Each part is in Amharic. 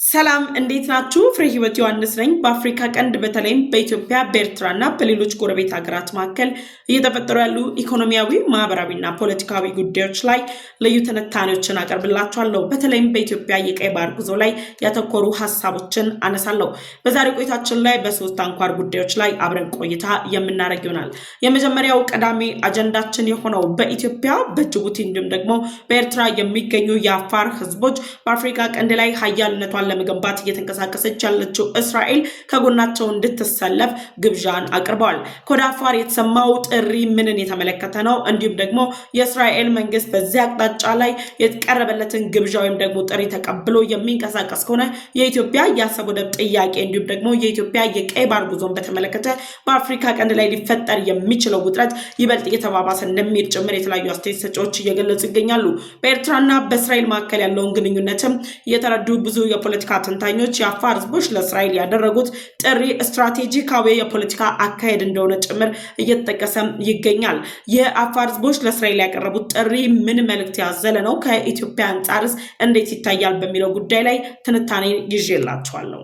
ሰላም እንዴት ናችሁ? ፍሬ ህይወት ዮሐንስ ነኝ። በአፍሪካ ቀንድ በተለይም በኢትዮጵያ በኤርትራና በሌሎች ጎረቤት ሀገራት መካከል እየተፈጠሩ ያሉ ኢኮኖሚያዊ፣ ማህበራዊና ፖለቲካዊ ጉዳዮች ላይ ልዩ ትንታኔዎችን አቀርብላችኋለሁ። በተለይም በኢትዮጵያ የቀይ ባህር ጉዞ ላይ ያተኮሩ ሀሳቦችን አነሳለሁ። በዛሬ ቆይታችን ላይ በሶስት አንኳር ጉዳዮች ላይ አብረን ቆይታ የምናደርግ ይሆናል። የመጀመሪያው ቀዳሚ አጀንዳችን የሆነው በኢትዮጵያ በጅቡቲ እንዲሁም ደግሞ በኤርትራ የሚገኙ የአፋር ህዝቦች በአፍሪካ ቀንድ ላይ ሀያልነቷን ለመገንባት እየተንቀሳቀሰች ያለችው እስራኤል ከጎናቸው እንድትሰለፍ ግብዣን አቅርበዋል። ከወደ አፋር የተሰማው ጥሪ ምንን የተመለከተ ነው? እንዲሁም ደግሞ የእስራኤል መንግስት በዚህ አቅጣጫ ላይ የቀረበለትን ግብዣ ወይም ደግሞ ጥሪ ተቀብሎ የሚንቀሳቀስ ከሆነ የኢትዮጵያ የአሰብ ወደብ ጥያቄ እንዲሁም ደግሞ የኢትዮጵያ የቀይ ባህር ጉዞን በተመለከተ በአፍሪካ ቀንድ ላይ ሊፈጠር የሚችለው ውጥረት ይበልጥ እየተባባሰ እንደሚሄድ ጭምር የተለያዩ አስተያየት ሰጪዎች እየገለጹ ይገኛሉ። በኤርትራና በእስራኤል መካከል ያለውን ግንኙነትም የተረዱ ብዙ የፖለቲካ ተንታኞች የአፋር ህዝቦች ለእስራኤል ያደረጉት ጥሪ ስትራቴጂካዊ የፖለቲካ አካሄድ እንደሆነ ጭምር እየተጠቀሰ ይገኛል። የአፋር ህዝቦች ለእስራኤል ያቀረቡት ጥሪ ምን መልእክት ያዘለ ነው? ከኢትዮጵያ አንጻርስ እንዴት ይታያል? በሚለው ጉዳይ ላይ ትንታኔ ይዤላችኋለሁ።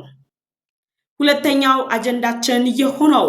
ሁለተኛው አጀንዳችን የሆነው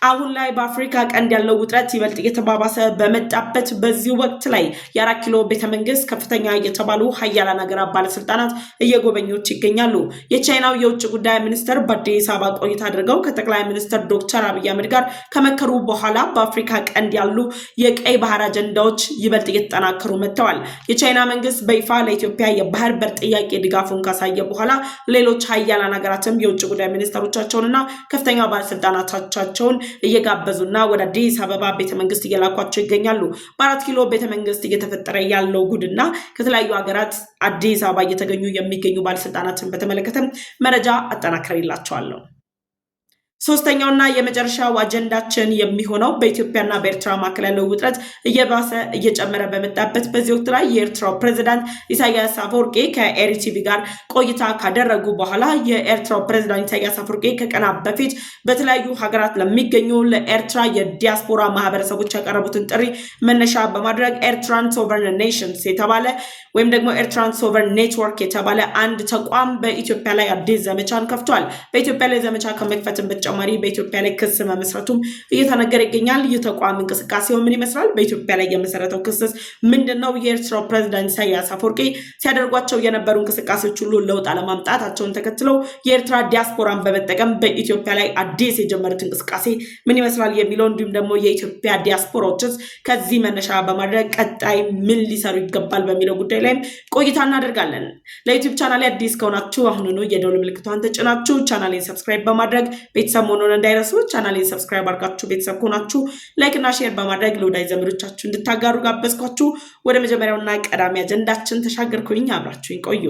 አሁን ላይ በአፍሪካ ቀንድ ያለው ውጥረት ይበልጥ እየተባባሰ በመጣበት በዚህ ወቅት ላይ የአራት ኪሎ ቤተመንግስት ከፍተኛ የተባሉ ሀያላን ሀገራት ባለስልጣናት እየጎበኙት ይገኛሉ። የቻይናው የውጭ ጉዳይ ሚኒስትር በአዲስ አበባ ቆይታ አድርገው ከጠቅላይ ሚኒስትር ዶክተር አብይ አህመድ ጋር ከመከሩ በኋላ በአፍሪካ ቀንድ ያሉ የቀይ ባህር አጀንዳዎች ይበልጥ እየተጠናከሩ መጥተዋል። የቻይና መንግስት በይፋ ለኢትዮጵያ የባህር በር ጥያቄ ድጋፉን ካሳየ በኋላ ሌሎች ሀያላን ሀገራትም የውጭ ጉዳይ ሚኒስትሮቻቸውንና ከፍተኛ ባለስልጣናቶቻቸውን እየጋበዙና ወደ አዲስ አበባ ቤተመንግስት እየላኳቸው ይገኛሉ። በአራት ኪሎ ቤተመንግስት እየተፈጠረ ያለው ጉድና ከተለያዩ ሀገራት አዲስ አበባ እየተገኙ የሚገኙ ባለስልጣናትን በተመለከተ መረጃ አጠናክሬላችኋለሁ። ሶስተኛውና የመጨረሻው አጀንዳችን የሚሆነው በኢትዮጵያና በኤርትራ መካከል ያለው ውጥረት እየባሰ እየጨመረ በመጣበት በዚህ ወቅት ላይ የኤርትራው ፕሬዝዳንት ኢሳያስ አፈወርቂ ከኤሪቲቪ ጋር ቆይታ ካደረጉ በኋላ የኤርትራው ፕሬዝዳንት ኢሳያስ አፈወርቂ ከቀናት በፊት በተለያዩ ሀገራት ለሚገኙ ለኤርትራ የዲያስፖራ ማህበረሰቦች ያቀረቡትን ጥሪ መነሻ በማድረግ ኤርትራን ሶቨርን ኔሽንስ የተባለ ወይም ደግሞ ኤርትራን ሶቨርን ኔትወርክ የተባለ አንድ ተቋም በኢትዮጵያ ላይ አዲስ ዘመቻን ከፍቷል። በኢትዮጵያ ላይ ዘመቻ ከመክፈትም በተጨማሪ በኢትዮጵያ ላይ ክስ መመስረቱም እየተነገረ ይገኛል። ይህ ተቋም እንቅስቃሴው ምን ይመስላል? በኢትዮጵያ ላይ የመሰረተው ክስስ ምንድነው? የኤርትራው ፕሬዝዳንት ኢሳያስ አፈወርቂ ሲያደርጓቸው የነበሩ እንቅስቃሴዎች ሁሉ ለውጥ አለማምጣታቸውን ተከትለው የኤርትራ ዲያስፖራን በመጠቀም በኢትዮጵያ ላይ አዲስ የጀመሩት እንቅስቃሴ ምን ይመስላል የሚለው እንዲሁም ደግሞ የኢትዮጵያ ዲያስፖራዎችስ ከዚህ መነሻ በማድረግ ቀጣይ ምን ሊሰሩ ይገባል በሚለው ጉዳይ ላይም ቆይታ እናደርጋለን። ለዩቲዩብ ቻናሌ አዲስ ከሆናችሁ አሁኑኑ የደወል ምልክቷን ተጭናችሁ ቻናሌን ሰብስክራይብ በማድረግ ሰሞኑን እንዳይረሱ ቻናሌን ሰብስክራይብ አድርጋችሁ ቤተሰብ ሆናችሁ ላይክ እና ሼር በማድረግ ለወዳጅ ዘመዶቻችሁ እንድታጋሩ ጋበዝኳችሁ። ወደ መጀመሪያውና ቀዳሚ አጀንዳችን ተሻገርኩኝ። አብራችሁኝ ቆዩ።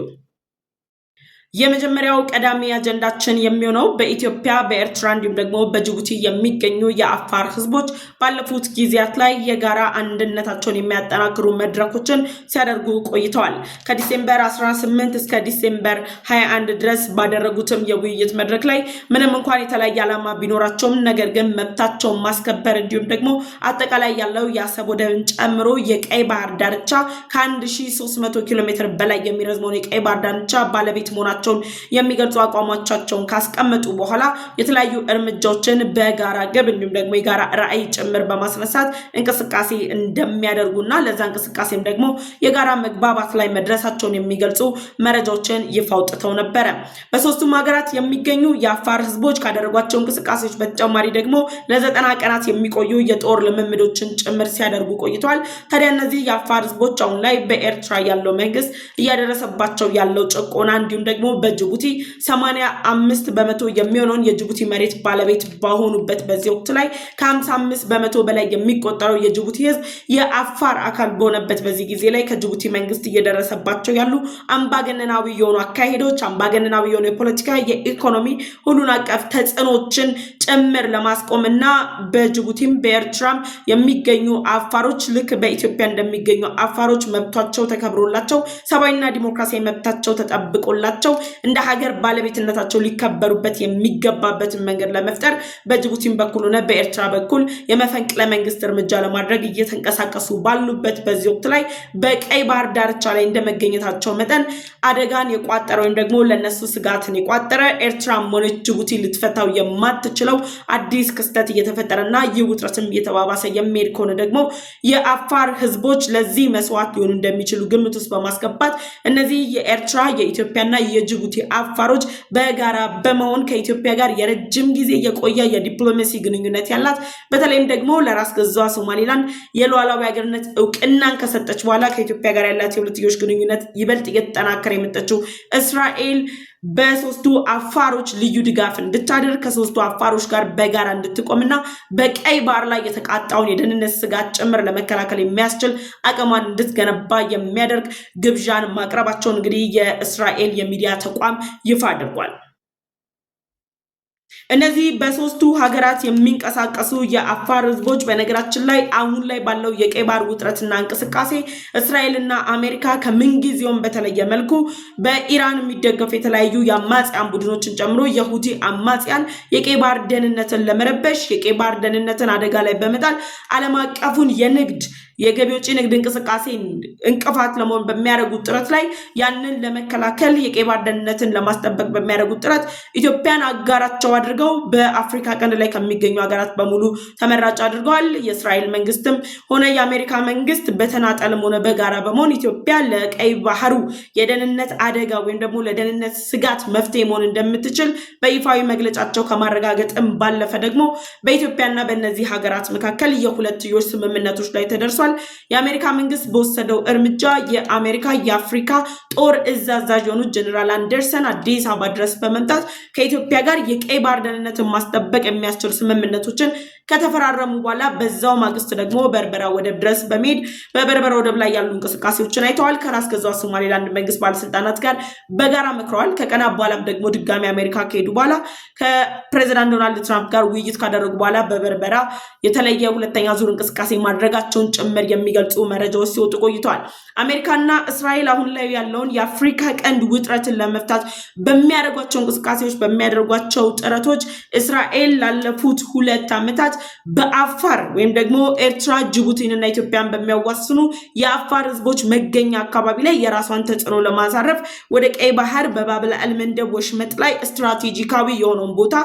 የመጀመሪያው ቀዳሚ አጀንዳችን የሚሆነው በኢትዮጵያ በኤርትራ እንዲሁም ደግሞ በጅቡቲ የሚገኙ የአፋር ህዝቦች ባለፉት ጊዜያት ላይ የጋራ አንድነታቸውን የሚያጠናክሩ መድረኮችን ሲያደርጉ ቆይተዋል። ከዲሴምበር 18 እስከ ዲሴምበር 21 ድረስ ባደረጉትም የውይይት መድረክ ላይ ምንም እንኳን የተለያየ ዓላማ ቢኖራቸውም ነገር ግን መብታቸውን ማስከበር እንዲሁም ደግሞ አጠቃላይ ያለው የአሰብ ወደብን ጨምሮ የቀይ ባህር ዳርቻ ከ1300 ኪሎ ሜትር በላይ የሚረዝመውን የቀይ ባህር ዳርቻ ባለቤት መሆናቸው የሚገልጹ አቋሞቻቸውን ካስቀመጡ በኋላ የተለያዩ እርምጃዎችን በጋራ ግብ እንዲሁም ደግሞ የጋራ ራዕይ ጭምር በማስነሳት እንቅስቃሴ እንደሚያደርጉና ለዛ እንቅስቃሴም ደግሞ የጋራ መግባባት ላይ መድረሳቸውን የሚገልጹ መረጃዎችን ይፋ አውጥተው ነበረ። በሶስቱም ሀገራት የሚገኙ የአፋር ህዝቦች ካደረጓቸው እንቅስቃሴዎች በተጨማሪ ደግሞ ለ90 ቀናት የሚቆዩ የጦር ልምምዶችን ጭምር ሲያደርጉ ቆይተዋል። ታዲያ እነዚህ የአፋር ህዝቦች አሁን ላይ በኤርትራ ያለው መንግስት እያደረሰባቸው ያለው ጭቆና እንዲሁም ደግሞ በጅቡቲ 85 በመቶ የሚሆነውን የጅቡቲ መሬት ባለቤት ባሆኑበት በዚህ ወቅት ላይ ከ55 በመቶ በላይ የሚቆጠረው የጅቡቲ ህዝብ የአፋር አካል በሆነበት በዚህ ጊዜ ላይ ከጅቡቲ መንግስት እየደረሰባቸው ያሉ አምባገነናዊ የሆኑ አካሄዶች፣ አምባገነናዊ የሆኑ የፖለቲካ የኢኮኖሚ ሁሉን አቀፍ ተጽዕኖችን ጭምር ለማስቆምና በጅቡቲም በኤርትራም የሚገኙ አፋሮች ልክ በኢትዮጵያ እንደሚገኙ አፋሮች መብታቸው ተከብሮላቸው ሰብአዊና ዲሞክራሲያዊ መብታቸው ተጠብቆላቸው እንደ ሀገር ባለቤትነታቸው ሊከበሩበት የሚገባበትን መንገድ ለመፍጠር በጅቡቲም በኩል ሆነ በኤርትራ በኩል የመፈንቅለ መንግስት እርምጃ ለማድረግ እየተንቀሳቀሱ ባሉበት በዚህ ወቅት ላይ በቀይ ባህር ዳርቻ ላይ እንደመገኘታቸው መጠን አደጋን የቋጠረ ወይም ደግሞ ለነሱ ስጋትን የቋጠረ ኤርትራም ሆነች ጅቡቲ ልትፈታው የማትችለው አዲስ ክስተት እየተፈጠረና ይህ ውጥረትም እየተባባሰ የሚሄድ ከሆነ ደግሞ የአፋር ህዝቦች ለዚህ መስዋዕት ሊሆኑ እንደሚችሉ ግምት ውስጥ በማስገባት እነዚህ የኤርትራ የኢትዮጵያና የጅቡቲ አፋሮች በጋራ በመሆን ከኢትዮጵያ ጋር የረጅም ጊዜ የቆየ የዲፕሎማሲ ግንኙነት ያላት በተለይም ደግሞ ለራስ ገዟ ሶማሊላንድ የሉዓላዊ ሀገርነት እውቅናን ከሰጠች በኋላ ከኢትዮጵያ ጋር ያላት የሁለትዮሽ ግንኙነት ይበልጥ እየተጠናከረ የመጣችው እስራኤል በሶስቱ አፋሮች ልዩ ድጋፍ እንድታደርግ ከሶስቱ አፋሮች ጋር በጋራ እንድትቆምና በቀይ ባህር ላይ የተቃጣውን የደህንነት ስጋት ጭምር ለመከላከል የሚያስችል አቅሟን እንድትገነባ የሚያደርግ ግብዣን ማቅረባቸውን እንግዲህ የእስራኤል የሚዲያ ተቋም ይፋ አድርጓል። እነዚህ በሶስቱ ሀገራት የሚንቀሳቀሱ የአፋር ህዝቦች በነገራችን ላይ አሁን ላይ ባለው የቀይ ባህር ውጥረትና እንቅስቃሴ እስራኤልና አሜሪካ ከምንጊዜውም በተለየ መልኩ በኢራን የሚደገፉ የተለያዩ የአማጽያን ቡድኖችን ጨምሮ የሁቲ አማጽያን የቀይ ባህር ደህንነትን ለመረበሽ የቀይ ባህር ደህንነትን አደጋ ላይ በመጣል ዓለም አቀፉን የገቢ ወጪ ንግድ እንቅስቃሴ እንቅፋት ለመሆን በሚያደርጉት ጥረት ላይ ያንን ለመከላከል የቀይ ባህር ደህንነትን ለማስጠበቅ በሚያደርጉት ጥረት ኢትዮጵያን አጋራቸው አድርገው በአፍሪካ ቀንድ ላይ ከሚገኙ ሀገራት በሙሉ ተመራጭ አድርገዋል። የእስራኤል መንግስትም ሆነ የአሜሪካ መንግስት በተናጠልም ሆነ በጋራ በመሆን ኢትዮጵያ ለቀይ ባህሩ የደህንነት አደጋ ወይም ደግሞ ለደህንነት ስጋት መፍትሄ መሆን እንደምትችል በይፋዊ መግለጫቸው ከማረጋገጥም ባለፈ ደግሞ በኢትዮጵያና በእነዚህ ሀገራት መካከል የሁለትዮሽ ስምምነቶች ላይ ተደርሷል። የአሜሪካ መንግስት በወሰደው እርምጃ የአሜሪካ የአፍሪካ ጦር እዝ አዛዥ የሆኑት ጀነራል አንደርሰን አዲስ አበባ ድረስ በመምጣት ከኢትዮጵያ ጋር የቀይ ባህር ደህንነትን ማስጠበቅ የሚያስችሉ ስምምነቶችን ከተፈራረሙ በኋላ በዛው ማግስት ደግሞ በርበራ ወደብ ድረስ በመሄድ በበርበራ ወደብ ላይ ያሉ እንቅስቃሴዎችን አይተዋል። ከራስ ገዟ ሶማሌላንድ መንግስት ባለስልጣናት ጋር በጋራ መክረዋል። ከቀናት በኋላም ደግሞ ድጋሚ አሜሪካ ከሄዱ በኋላ ከፕሬዚዳንት ዶናልድ ትራምፕ ጋር ውይይት ካደረጉ በኋላ በበርበራ የተለየ ሁለተኛ ዙር እንቅስቃሴ ማድረጋቸውን ጭምር የሚገልጹ መረጃዎች ሲወጡ ቆይተዋል። አሜሪካና እስራኤል አሁን ላይ ያለውን የአፍሪካ ቀንድ ውጥረትን ለመፍታት በሚያደርጓቸው እንቅስቃሴዎች በሚያደርጓቸው ጥረቶች እስራኤል ላለፉት 2 ዓመታት በአፋር ወይም ደግሞ ኤርትራ ጅቡቲንና ኢትዮጵያን በሚያዋስኑ የአፋር ህዝቦች መገኛ አካባቢ ላይ የራሷን ተጽዕኖ ለማሳረፍ ወደ ቀይ ባህር በባብ አልመንደብ ወሽመጥ ላይ ስትራቴጂካዊ የሆነውን ቦታ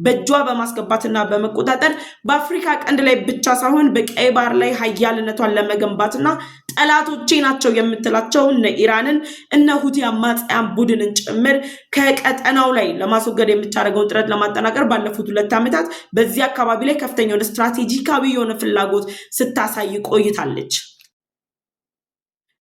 በእጇ በማስገባትና በመቆጣጠር በአፍሪካ ቀንድ ላይ ብቻ ሳይሆን በቀይ ባህር ላይ ሀያልነቷን ለመገንባትና ጠላቶቼ ናቸው የምትላቸው እነ ኢራንን እነ ሁቲ አማጽያን ቡድንን ጭምር ከቀጠናው ላይ ለማስወገድ የምታደርገውን ጥረት ለማጠናቀር ባለፉት 2 ዓመታት በዚህ አካባቢ ላይ ከፍተኛ የሆነ ስትራቴጂካዊ የሆነ ፍላጎት ስታሳይ ቆይታለች።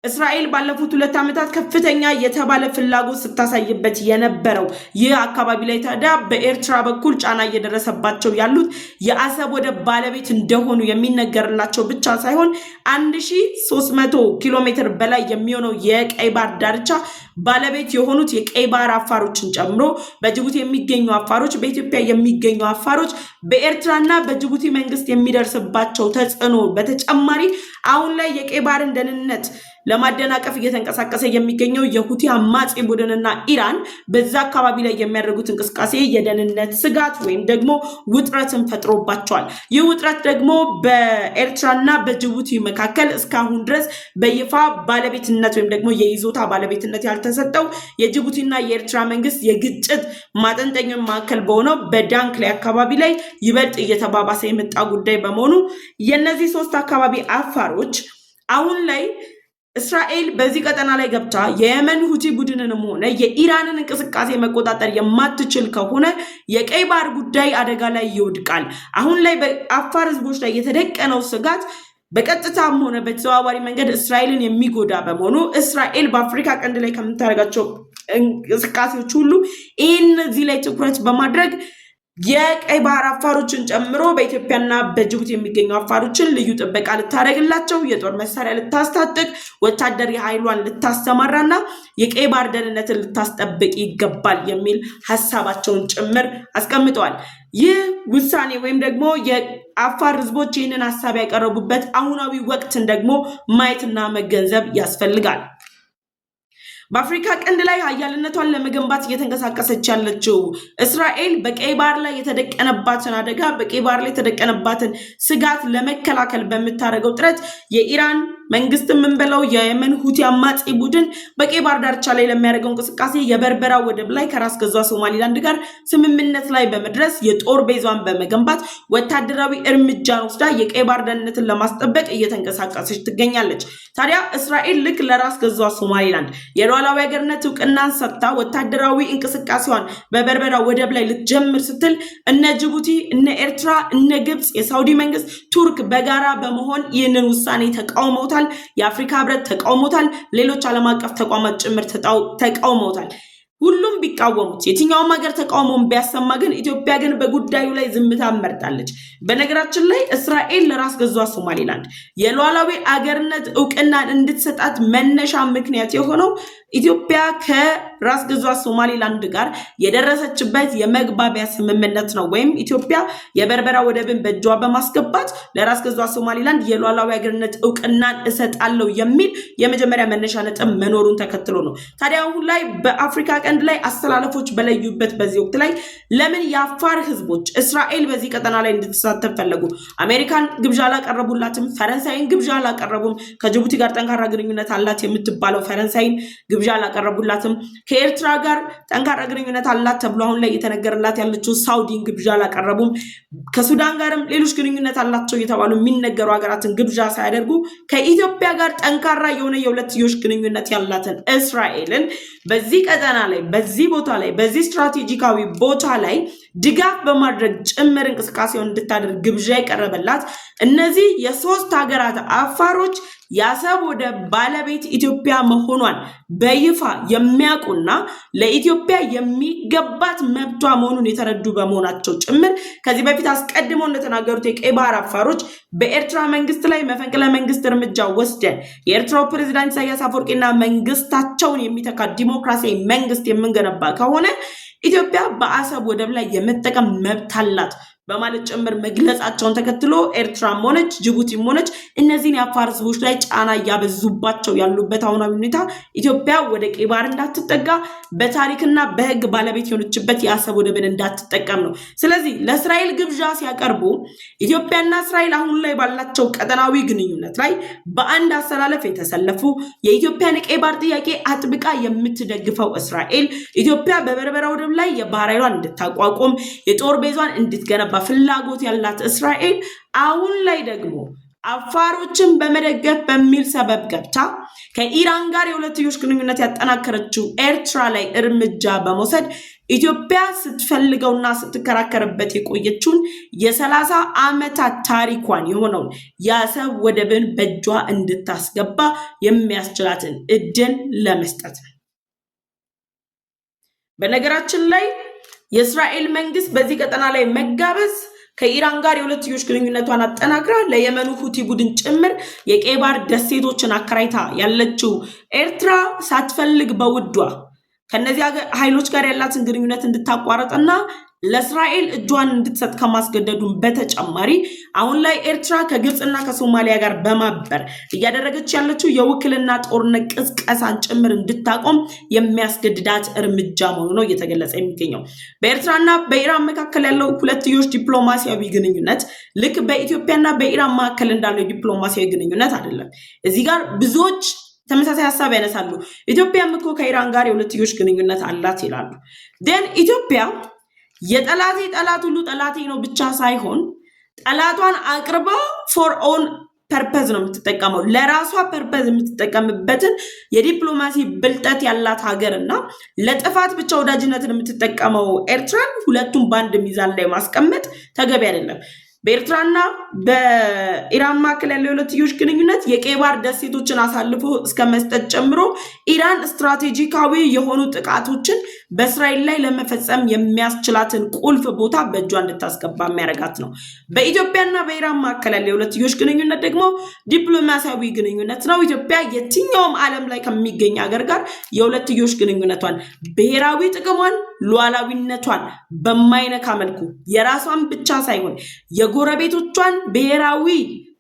እስራኤል ባለፉት 2 ዓመታት ከፍተኛ የተባለ ፍላጎት ስታሳይበት የነበረው ይህ አካባቢ ላይ ታዲያ በኤርትራ በኩል ጫና እየደረሰባቸው ያሉት የአሰብ ወደብ ባለቤት እንደሆኑ የሚነገርላቸው ብቻ ሳይሆን 1300 ኪሎ ሜትር በላይ የሚሆነው የቀይ ባህር ዳርቻ ባለቤት የሆኑት የቀይ ባህር አፋሮችን ጨምሮ በጅቡቲ የሚገኙ አፋሮች፣ በኢትዮጵያ የሚገኙ አፋሮች በኤርትራና በጅቡቲ መንግስት የሚደርስባቸው ተጽዕኖ በተጨማሪ አሁን ላይ የቀይ ባህርን ደህንነት ለማደናቀፍ እየተንቀሳቀሰ የሚገኘው የሁቲ አማጺ ቡድንና ኢራን በዛ አካባቢ ላይ የሚያደርጉት እንቅስቃሴ የደህንነት ስጋት ወይም ደግሞ ውጥረትን ፈጥሮባቸዋል። ይህ ውጥረት ደግሞ በኤርትራና በጅቡቲ መካከል እስካሁን ድረስ በይፋ ባለቤትነት ወይም ደግሞ የይዞታ ባለቤትነት ያልተሰጠው የጅቡቲና የኤርትራ መንግስት የግጭት ማጠንጠኛ ማዕከል በሆነው በዳንክሌ አካባቢ ላይ ይበልጥ እየተባባሰ የመጣ ጉዳይ በመሆኑ የነዚህ 3 አካባቢ አፋሮች አሁን ላይ እስራኤል በዚህ ቀጠና ላይ ገብታ የየመን ሁቲ ቡድንንም ሆነ የኢራንን እንቅስቃሴ መቆጣጠር የማትችል ከሆነ የቀይ ባህር ጉዳይ አደጋ ላይ ይወድቃል። አሁን ላይ በአፋር ህዝቦች ላይ የተደቀነው ስጋት በቀጥታም ሆነ በተዘዋዋሪ መንገድ እስራኤልን የሚጎዳ በመሆኑ እስራኤል በአፍሪካ ቀንድ ላይ ከምታደርጋቸው እንቅስቃሴዎች ሁሉ እዚህ ላይ ትኩረት በማድረግ የቀይ ባህር አፋሮችን ጨምሮ በኢትዮጵያና በጅቡቲ የሚገኙ አፋሮችን ልዩ ጥበቃ ልታደርግላቸው፣ የጦር መሳሪያ ልታስታጥቅ፣ ወታደራዊ ኃይሏን ልታስተማራና የቀይ ባህር ደህንነትን ልታስጠብቅ ይገባል የሚል ሀሳባቸውን ጭምር አስቀምጠዋል። ይህ ውሳኔ ወይም ደግሞ የአፋር ህዝቦች ይህንን ሀሳብ ያቀረቡበት አሁናዊ ወቅትን ደግሞ ማየትና መገንዘብ ያስፈልጋል። በአፍሪካ ቀንድ ላይ ኃያልነቷን ለመገንባት እየተንቀሳቀሰች ያለችው እስራኤል በቀይ ባህር ላይ የተደቀነባትን አደጋ በቀይ ባህር ላይ የተደቀነባትን ስጋት ለመከላከል በምታደርገው ጥረት የኢራን መንግስት ምንበለው የየመን ሁቲ አማጺ ቡድን በቀይ ባህር ዳርቻ ላይ ለሚያደርገው እንቅስቃሴ የበርበራ ወደብ ላይ ከራስ ገዟ ሶማሊላንድ ጋር ስምምነት ላይ በመድረስ የጦር ቤዟን በመገንባት ወታደራዊ እርምጃን ወስዳ የቀይ ባህር ደህንነትን ለማስጠበቅ እየተንቀሳቀሰች ትገኛለች። ታዲያ እስራኤል ልክ ለራስ ገዟ ሶማሊላንድ የሉዓላዊ ሀገርነት እውቅናን ሰጥታ ወታደራዊ እንቅስቃሴዋን በበርበራ ወደብ ላይ ልትጀምር ስትል እነ ጅቡቲ፣ እነ ኤርትራ፣ እነ ግብጽ፣ የሳውዲ መንግስት፣ ቱርክ በጋራ በመሆን ይህንን ውሳኔ ተቃውመውታል። የአፍሪካ ህብረት ተቃውሞታል። ሌሎች ዓለም አቀፍ ተቋማት ጭምር ተቃውመውታል። ሁሉም ቢቃወሙት የትኛውም ሀገር ተቃውሞን ቢያሰማ ግን ኢትዮጵያ ግን በጉዳዩ ላይ ዝምታ መርጣለች። በነገራችን ላይ እስራኤል ለራስ ገዟ ሶማሊላንድ የሉዓላዊ አገርነት እውቅናን እንድትሰጣት መነሻ ምክንያት የሆነው ኢትዮጵያ ከራስ ገዟ ሶማሊላንድ ጋር የደረሰችበት የመግባቢያ ስምምነት ነው። ወይም ኢትዮጵያ የበርበራ ወደብን በእጇ በማስገባት ለራስ ገዟ ሶማሊላንድ የሉዓላዊ አገርነት እውቅናን እሰጣለሁ የሚል የመጀመሪያ መነሻ ነጥብ መኖሩን ተከትሎ ነው። ታዲያ አሁን ላይ በአፍሪካ ቀንድ ላይ አስተላለፎች በለዩበት በዚህ ወቅት ላይ ለምን የአፋር ህዝቦች እስራኤል በዚህ ቀጠና ላይ እንድትሳተፍ ፈለጉ? አሜሪካን ግብዣ አላቀረቡላትም። ፈረንሳይን ግብዣ አላቀረቡም። ከጅቡቲ ጋር ጠንካራ ግንኙነት አላት የምትባለው ፈረንሳይን ግብዣ አላቀረቡላትም። ከኤርትራ ጋር ጠንካራ ግንኙነት አላት ተብሎ አሁን ላይ የተነገረላት ያለችው ሳውዲን ግብዣ አላቀረቡም። ከሱዳን ጋርም ሌሎች ግንኙነት አላቸው የተባሉ የሚነገሩ ሀገራትን ግብዣ ሳያደርጉ ከኢትዮጵያ ጋር ጠንካራ የሆነ የሁለትዮሽ ግንኙነት ያላትን እስራኤልን በዚህ ቀጠና ላይ በዚህ ቦታ ላይ በዚህ ስትራቴጂካዊ ቦታ ላይ ድጋፍ በማድረግ ጭምር እንቅስቃሴውን እንድታደርግ ግብዣ የቀረበላት እነዚህ የሶስት ሀገራት አፋሮች የአሰብ ወደብ ባለቤት ኢትዮጵያ መሆኗን በይፋ የሚያውቁና ለኢትዮጵያ የሚገባት መብቷ መሆኑን የተረዱ በመሆናቸው ጭምር ከዚህ በፊት አስቀድመው እንደተናገሩት የቀይ ባህር አፋሮች በኤርትራ መንግስት ላይ መፈንቅለ መንግስት እርምጃ ወስደን የኤርትራው ፕሬዝዳንት ኢሳያስ አፈወርቂና መንግስታቸውን የሚተካ ዲሞክራሲያዊ መንግስት የምንገነባ ከሆነ ኢትዮጵያ በአሰብ ወደብ ላይ የመጠቀም መብት አላት በማለት ጭምር መግለጻቸውን ተከትሎ ኤርትራም ሆነች ጅቡቲም ሆነች እነዚህን የአፋር ህዝቦች ላይ ጫና ያበዙባቸው ያሉበት አሁናዊ ሁኔታ ኢትዮጵያ ወደ ቀይ ባህር እንዳትጠጋ በታሪክና በህግ ባለቤት የሆነችበት የአሰብ ወደብን እንዳትጠቀም ነው። ስለዚህ ለእስራኤል ግብዣ ሲያቀርቡ ኢትዮጵያና እስራኤል አሁን ላይ ባላቸው ቀጠናዊ ግንኙነት ላይ በአንድ አሰላለፍ የተሰለፉ የኢትዮጵያን የቀይ ባህር ጥያቄ አጥብቃ የምትደግፈው እስራኤል ኢትዮጵያ በበርበራ ወደብ ላይ የባህር ኃይሏን እንድታቋቁም የጦር ቤዟን እንድትገነባ ፍላጎት ያላት እስራኤል አሁን ላይ ደግሞ አፋሮችን በመደገፍ በሚል ሰበብ ገብታ ከኢራን ጋር የሁለትዮሽ ግንኙነት ያጠናከረችው ኤርትራ ላይ እርምጃ በመውሰድ ኢትዮጵያ ስትፈልገውና ስትከራከርበት የቆየችውን የ30 ዓመታት ታሪኳን የሆነውን የአሰብ ወደብን በእጇ እንድታስገባ የሚያስችላትን እድል ለመስጠት ነው። በነገራችን ላይ የእስራኤል መንግስት በዚህ ቀጠና ላይ መጋበዝ ከኢራን ጋር የሁለትዮሽ ግንኙነቷን አጠናክራ ለየመኑ ሁቲ ቡድን ጭምር የቀይ ባህር ደሴቶችን አከራይታ ያለችው ኤርትራ ሳትፈልግ በውዷ ከነዚህ ኃይሎች ጋር ያላትን ግንኙነት እንድታቋርጥና ለእስራኤል እጇን እንድትሰጥ ከማስገደዱም በተጨማሪ አሁን ላይ ኤርትራ ከግብጽና ከሶማሊያ ጋር በማበር እያደረገች ያለችው የውክልና ጦርነት ቅስቀሳን ጭምር እንድታቆም የሚያስገድዳት እርምጃ መሆኑ ነው እየተገለጸ የሚገኘው። በኤርትራና በኢራን መካከል ያለው ሁለትዮሽ ዲፕሎማሲያዊ ግንኙነት ልክ በኢትዮጵያና በኢራን መካከል እንዳለው ዲፕሎማሲያዊ ግንኙነት አይደለም። እዚህ ጋር ብዙዎች ተመሳሳይ ሐሳብ ያነሳሉ። ኢትዮጵያም እኮ ከኢራን ጋር የሁለትዮሽ ግንኙነት አላት ይላሉ። ደን ኢትዮጵያ የጠላቴ ጠላት ሁሉ ጠላቴ ነው ብቻ ሳይሆን ጠላቷን አቅርባ ፎር ኦን ፐርፐዝ ነው የምትጠቀመው። ለራሷ ፐርፐዝ የምትጠቀምበትን የዲፕሎማሲ ብልጠት ያላት ሀገርና ለጥፋት ብቻ ወዳጅነትን የምትጠቀመው ኤርትራን ሁለቱም በአንድ ሚዛን ላይ ማስቀመጥ ተገቢ አይደለም። በኤርትራና በኢራን መካከል ያለው የሁለትዮሽ ግንኙነት የቀይ ባህር ደሴቶችን አሳልፎ እስከ መስጠት ጨምሮ ኢራን ስትራቴጂካዊ የሆኑ ጥቃቶችን በእስራኤል ላይ ለመፈጸም የሚያስችላትን ቁልፍ ቦታ በእጇ እንድታስገባ የሚያደርጋት ነው። በኢትዮጵያና በኢራን መካከል ያለው የሁለትዮሽ ግንኙነት ደግሞ ዲፕሎማሲያዊ ግንኙነት ነው። ኢትዮጵያ የትኛውም ዓለም ላይ ከሚገኝ ሀገር ጋር የሁለትዮሽ ግንኙነቷን ብሔራዊ ጥቅሟን ሉዓላዊነቷን በማይነካ መልኩ የራሷን ብቻ ሳይሆን የጎረቤቶቿን ብሔራዊ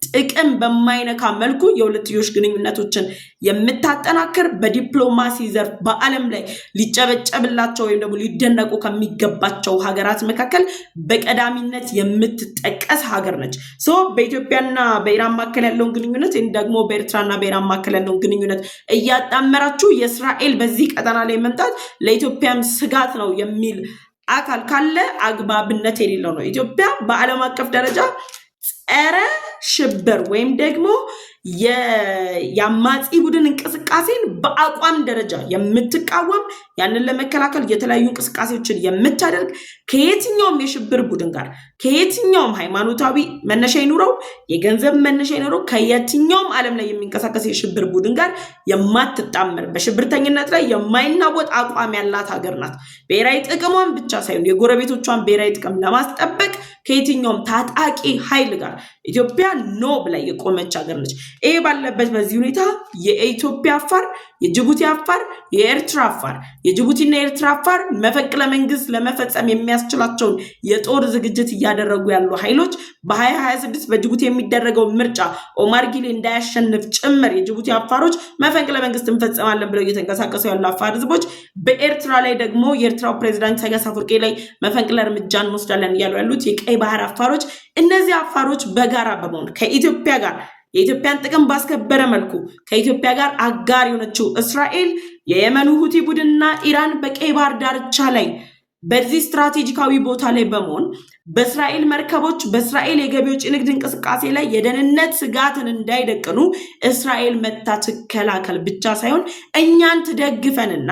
ጥቅም በማይነካ መልኩ የሁለትዮሽ ግንኙነቶችን የምታጠናክር በዲፕሎማሲ ዘርፍ በዓለም ላይ ሊጨበጨብላቸው ወይም ደግሞ ሊደነቁ ከሚገባቸው ሀገራት መካከል በቀዳሚነት የምትጠቀስ ሀገር ነች። በኢትዮጵያና በኢራን መካከል ያለውን ግንኙነት ወይም ደግሞ በኤርትራና በኢራን መካከል ያለውን ግንኙነት እያጣመራችሁ የእስራኤል በዚህ ቀጠና ላይ መምጣት ለኢትዮጵያም ስጋት ነው የሚል አካል ካለ አግባብነት የሌለው ነው። ኢትዮጵያ በዓለም አቀፍ ደረጃ ጸረ ሽብር ወይም ደግሞ የአማጺ ቡድን እንቅስቃሴን በአቋም ደረጃ የምትቃወም ያንን ለመከላከል የተለያዩ እንቅስቃሴዎችን የምታደርግ ከየትኛውም የሽብር ቡድን ጋር ከየትኛውም ሃይማኖታዊ መነሻ ይኑረው የገንዘብ መነሻ ይኑረው ከየትኛውም ዓለም ላይ የሚንቀሳቀስ የሽብር ቡድን ጋር የማትጣመር በሽብርተኝነት ላይ የማይናወጥ አቋም ያላት ሀገር ናት። ብሔራዊ ጥቅሟን ብቻ ሳይሆን የጎረቤቶቿን ብሔራዊ ጥቅም ለማስጠበቅ ከየትኛውም ታጣቂ ኃይል ጋር ኢትዮጵያ ኖ ብላ የቆመች ሀገር ነች። ይሄ ባለበት በዚህ ሁኔታ የኢትዮጵያ አፋር፣ የጅቡቲ አፋር፣ የኤርትራ አፋር፣ የጅቡቲና የኤርትራ አፋር መፈንቅለ መንግስት ለመፈጸም የሚያስችላቸውን የጦር ዝግጅት እያደረጉ ያሉ ኃይሎች በ2026 በጅቡቲ የሚደረገው ምርጫ ኦማር ጊሌ እንዳያሸንፍ ጭምር የጅቡቲ አፋሮች መፈንቅለ መንግስት እንፈጽማለን ብለው እየተንቀሳቀሱ ያሉ አፋር ህዝቦች በኤርትራ ላይ ደግሞ የኤርትራው ፕሬዝዳንት ኢሳያስ አፈወርቂ ላይ መፈንቅለ እርምጃ እንወስዳለን እያሉ ያሉት የቀይ ባህር አፋሮች እነዚህ አፋሮች በጋራ በመሆን ከኢትዮጵያ ጋር የኢትዮጵያን ጥቅም ባስከበረ መልኩ ከኢትዮጵያ ጋር አጋር የሆነችው እስራኤል የየመኑ ሁቲ ቡድንና ኢራን በቀይ ባህር ዳርቻ ላይ በዚህ ስትራቴጂካዊ ቦታ ላይ በመሆን በእስራኤል መርከቦች በእስራኤል የገቢዎች ንግድ እንቅስቃሴ ላይ የደህንነት ስጋትን እንዳይደቅኑ እስራኤል መታ ትከላከል ብቻ ሳይሆን እኛን ትደግፈንና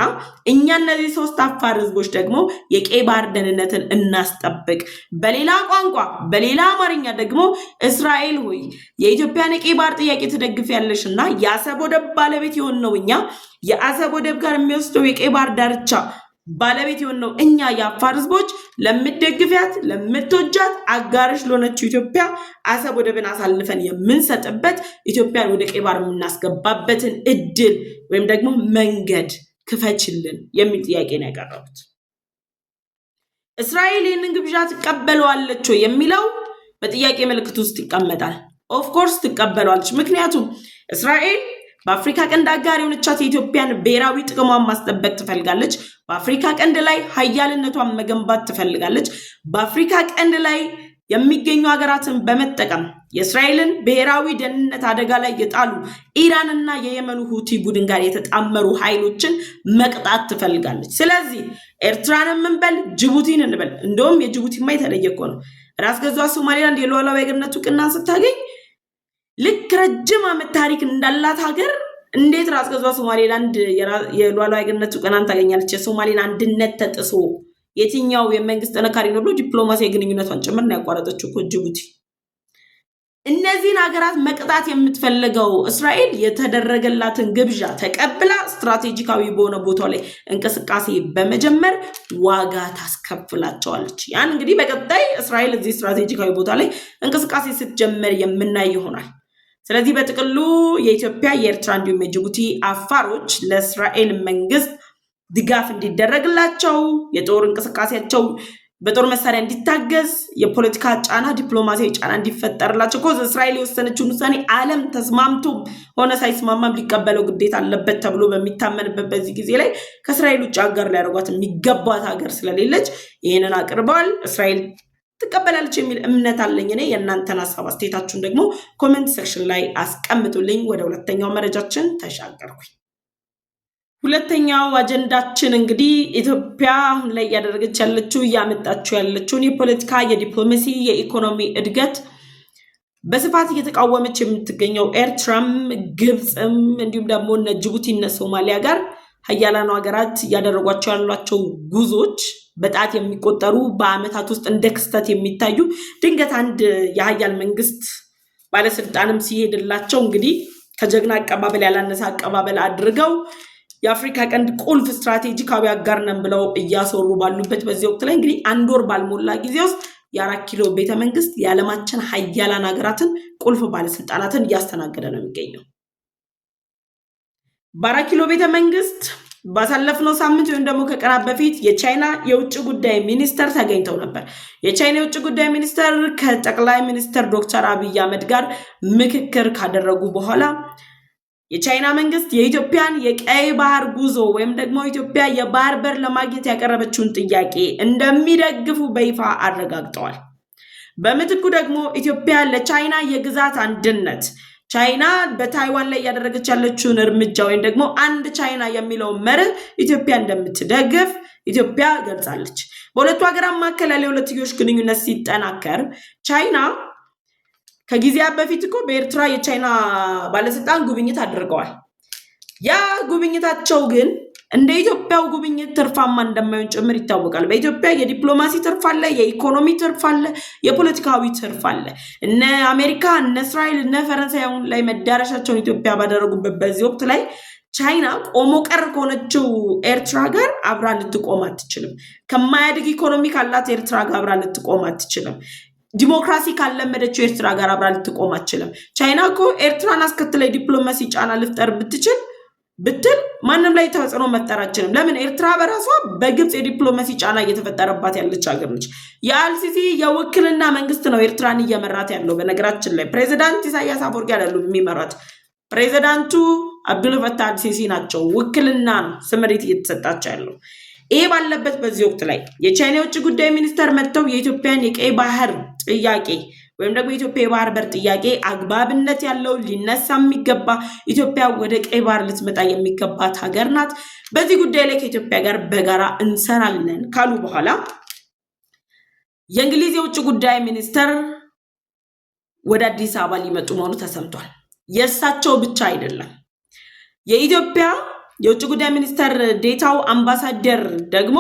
እኛ እነዚህ ሶስት አፋር ህዝቦች ደግሞ የቀይ ባህር ደህንነትን እናስጠብቅ። በሌላ ቋንቋ በሌላ አማርኛ ደግሞ እስራኤል ሆይ የኢትዮጵያን የቀይ ባህር ጥያቄ ትደግፊያለሽና የአሰብ ወደብ ባለቤት የሆነው እኛ የአሰብ ወደብ ጋር የሚወስደው የቀይ ባህር ዳርቻ ባለቤት የሆነው እኛ የአፋር ህዝቦች ለምትደግፊያት ለምትወጃት አጋርሽ ለሆነችው ኢትዮጵያ አሰብ ወደብን አሳልፈን የምንሰጥበት ኢትዮጵያን ወደ ቀይ ባህር የምናስገባበትን እድል ወይም ደግሞ መንገድ ክፈችልን የሚል ጥያቄ ነው ያቀረቡት። እስራኤል ይህንን ግብዣ ትቀበለዋለች የሚለው በጥያቄ ምልክት ውስጥ ይቀመጣል። ኦፍኮርስ ትቀበለዋለች። ምክንያቱም እስራኤል በአፍሪካ ቀንድ አጋር የሆነቻት የኢትዮጵያን ብሔራዊ ጥቅሟን ማስጠበቅ ትፈልጋለች። በአፍሪካ ቀንድ ላይ ሀያልነቷን መገንባት ትፈልጋለች። በአፍሪካ ቀንድ ላይ የሚገኙ ሀገራትን በመጠቀም የእስራኤልን ብሔራዊ ደህንነት አደጋ ላይ የጣሉ ኢራንና የየመኑ ሁቲ ቡድን ጋር የተጣመሩ ኃይሎችን መቅጣት ትፈልጋለች። ስለዚህ ኤርትራንም እንበል ጅቡቲን እንበል፣ እንደውም የጅቡቲማ የተለየ እኮ ነው። ራስ ገዟ ሶማሌላንድ የሉዓላዊነት እውቅናን ስታገኝ ልክ ረጅም ዓመት ታሪክ እንዳላት ሀገር እንዴት ራስ ገዟ ሶማሌላንድ የሉዓላዊነት እውቅናን ታገኛለች? የሶማሌን አንድነት ተጥሶ የትኛው የመንግስት ጥንካሬ ነው ብሎ ዲፕሎማሲያዊ ግንኙነቷን ጭምር ነው ያቋረጠችው እኮ ጅቡቲ። እነዚህን ሀገራት መቅጣት የምትፈልገው እስራኤል የተደረገላትን ግብዣ ተቀብላ ስትራቴጂካዊ በሆነ ቦታ ላይ እንቅስቃሴ በመጀመር ዋጋ ታስከፍላቸዋለች። ያን እንግዲህ በቀጣይ እስራኤል እዚህ ስትራቴጂካዊ ቦታ ላይ እንቅስቃሴ ስትጀምር የምናይ ይሆናል። ስለዚህ በጥቅሉ የኢትዮጵያ የኤርትራ እንዲሁም የጅቡቲ አፋሮች ለእስራኤል መንግስት ድጋፍ እንዲደረግላቸው የጦር እንቅስቃሴያቸው በጦር መሳሪያ እንዲታገዝ የፖለቲካ ጫና ዲፕሎማሲያዊ ጫና እንዲፈጠርላቸው ኮዝ እስራኤል የወሰነችውን ውሳኔ ዓለም ተስማምቶ ሆነ ሳይስማማም ሊቀበለው ግዴታ አለበት ተብሎ በሚታመንበት በዚህ ጊዜ ላይ ከእስራኤል ውጭ አጋር ሊያደርጓት የሚገባት ሀገር ስለሌለች ይህንን አቅርበዋል። እስራኤል ትቀበላለች የሚል እምነት አለኝ እኔ። የእናንተን ሀሳብ አስተያየታችሁን ደግሞ ኮሜንት ሴክሽን ላይ አስቀምጡልኝ። ወደ ሁለተኛው መረጃችን ተሻገርኩኝ። ሁለተኛው አጀንዳችን እንግዲህ ኢትዮጵያ አሁን ላይ እያደረገች ያለችው እያመጣችው ያለችውን የፖለቲካ የዲፕሎማሲ የኢኮኖሚ እድገት በስፋት እየተቃወመች የምትገኘው ኤርትራም ግብፅም እንዲሁም ደግሞ እነ ጅቡቲ እነ ሶማሊያ ጋር ሀያላኑ ሀገራት እያደረጓቸው ያሏቸው ጉዞች በጣት የሚቆጠሩ በአመታት ውስጥ እንደ ክስተት የሚታዩ ድንገት አንድ የሀያል መንግስት ባለስልጣንም ሲሄድላቸው እንግዲህ ከጀግና አቀባበል ያላነሰ አቀባበል አድርገው የአፍሪካ ቀንድ ቁልፍ ስትራቴጂካዊ አጋር ነን ብለው እያሰሩ ባሉበት በዚህ ወቅት ላይ እንግዲህ አንድ ወር ባልሞላ ጊዜ ውስጥ የ4 ኪሎ ቤተ መንግስት የዓለማችን ሀያላን ሀገራትን ቁልፍ ባለስልጣናትን እያስተናገደ ነው የሚገኘው። በ4 ኪሎ ቤተ መንግስት ባሳለፍነው ሳምንት ወይም ደግሞ ከቀናት በፊት የቻይና የውጭ ጉዳይ ሚኒስተር ተገኝተው ነበር። የቻይና የውጭ ጉዳይ ሚኒስተር ከጠቅላይ ሚኒስትር ዶክተር አብይ አህመድ ጋር ምክክር ካደረጉ በኋላ የቻይና መንግስት የኢትዮጵያን የቀይ ባህር ጉዞ ወይም ደግሞ ኢትዮጵያ የባህር በር ለማግኘት ያቀረበችውን ጥያቄ እንደሚደግፉ በይፋ አረጋግጠዋል። በምትኩ ደግሞ ኢትዮጵያ ለቻይና የግዛት አንድነት ቻይና በታይዋን ላይ ያደረገች ያለችውን እርምጃ ወይም ደግሞ አንድ ቻይና የሚለውን መርህ ኢትዮጵያ እንደምትደግፍ ኢትዮጵያ ገልጻለች። በሁለቱ ሀገራት መካከል ያለው የሁለትዮሽ ግንኙነት ሲጠናከር ቻይና ከጊዜያት በፊት እኮ በኤርትራ የቻይና ባለስልጣን ጉብኝት አድርገዋል። ያ ጉብኝታቸው ግን እንደ ኢትዮጵያው ጉብኝት ትርፋማ እንደማይሆን ጭምር ይታወቃል። በኢትዮጵያ የዲፕሎማሲ ትርፍ አለ፣ የኢኮኖሚ ትርፍ አለ፣ የፖለቲካዊ ትርፍ አለ። እነ አሜሪካ፣ እነ እስራኤል፣ እነ ፈረንሳይ አሁን ላይ መዳረሻቸውን ኢትዮጵያ ባደረጉበት በዚህ ወቅት ላይ ቻይና ቆሞ ቀር ከሆነችው ኤርትራ ጋር አብራ ልትቆም አትችልም። ከማያድግ ኢኮኖሚ ካላት ኤርትራ ጋር አብራ ልትቆም አትችልም። ዲሞክራሲ ካለመደችው ኤርትራ ጋር አብራ ልትቆም አትችልም። ቻይና እኮ ኤርትራን አስከትላ የዲፕሎማሲ ጫና ልፍጠር ብትል ማንም ላይ ተጽዕኖ መፍጠር አትችልም። ለምን? ኤርትራ በራሷ በግብፅ የዲፕሎማሲ ጫና እየተፈጠረባት ያለች ሀገር ነች። የአልሲሲ የውክልና መንግስት ነው ኤርትራን እየመራት ያለው። በነገራችን ላይ ፕሬዚዳንት ኢሳያስ አፈወርቂ አይደሉም የሚመራት፣ ፕሬዚዳንቱ አብዱልፈታህ አልሲሲ ናቸው። ውክልና ነው ስምሪት እየተሰጣቸው ያለው። ይሄ ባለበት በዚህ ወቅት ላይ የቻይና የውጭ ጉዳይ ሚኒስተር መጥተው የኢትዮጵያን የቀይ ባህር ጥያቄ ወይም ደግሞ የኢትዮጵያ የባህር በር ጥያቄ አግባብነት ያለው ሊነሳ የሚገባ ኢትዮጵያ ወደ ቀይ ባህር ልትመጣ የሚገባት ሀገር ናት፣ በዚህ ጉዳይ ላይ ከኢትዮጵያ ጋር በጋራ እንሰራለን ካሉ በኋላ የእንግሊዝ የውጭ ጉዳይ ሚኒስተር ወደ አዲስ አበባ ሊመጡ መሆኑ ተሰምቷል። የእሳቸው ብቻ አይደለም። የኢትዮጵያ የውጭ ጉዳይ ሚኒስተር ዴታው አምባሳደር ደግሞ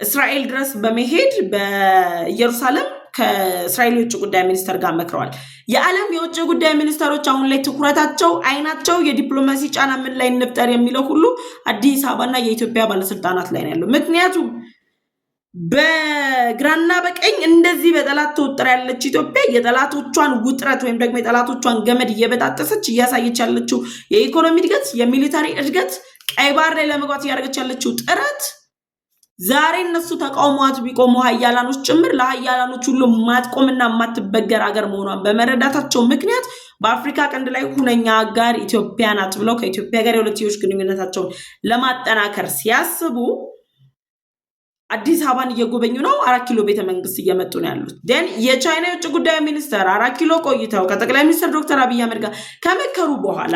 እስራኤል ድረስ በመሄድ በኢየሩሳሌም ከእስራኤል የውጭ ጉዳይ ሚኒስተር ጋር መክረዋል። የዓለም የውጭ ጉዳይ ሚኒስተሮች አሁን ላይ ትኩረታቸው አይናቸው የዲፕሎማሲ ጫና ምን ላይ እንፍጠር የሚለው ሁሉ አዲስ አበባና የኢትዮጵያ ባለስልጣናት ላይ ነው ያለው። ምክንያቱም በግራና በቀኝ እንደዚህ በጠላት ተወጥራ ያለች ኢትዮጵያ የጠላቶቿን ውጥረት ወይም ደግሞ የጠላቶቿን ገመድ እየበጣጠሰች እያሳየች ያለችው የኢኮኖሚ እድገት፣ የሚሊታሪ እድገት፣ ቀይ ባህር ላይ ለመግባት እያደረገች ያለችው ጥረት ዛሬ እነሱ ተቃውሟት ቢቆሙ ሀያላኖች ጭምር ለሀያላኖች ሁሉ ማትቆምና ማትበገር ሀገር መሆኗን በመረዳታቸው ምክንያት በአፍሪካ ቀንድ ላይ ሁነኛ አጋር ኢትዮጵያ ናት ብለው ከኢትዮጵያ ጋር የሁለትዮሽ ግንኙነታቸውን ለማጠናከር ሲያስቡ አዲስ አበባን እየጎበኙ ነው። 4 ኪሎ ቤተ መንግስት እየመጡ ነው ያሉት። ደን የቻይና የውጭ ጉዳይ ሚኒስተር 4 ኪሎ ቆይተው ከጠቅላይ ሚኒስትር ዶክተር አብይ አህመድ ጋር ከመከሩ በኋላ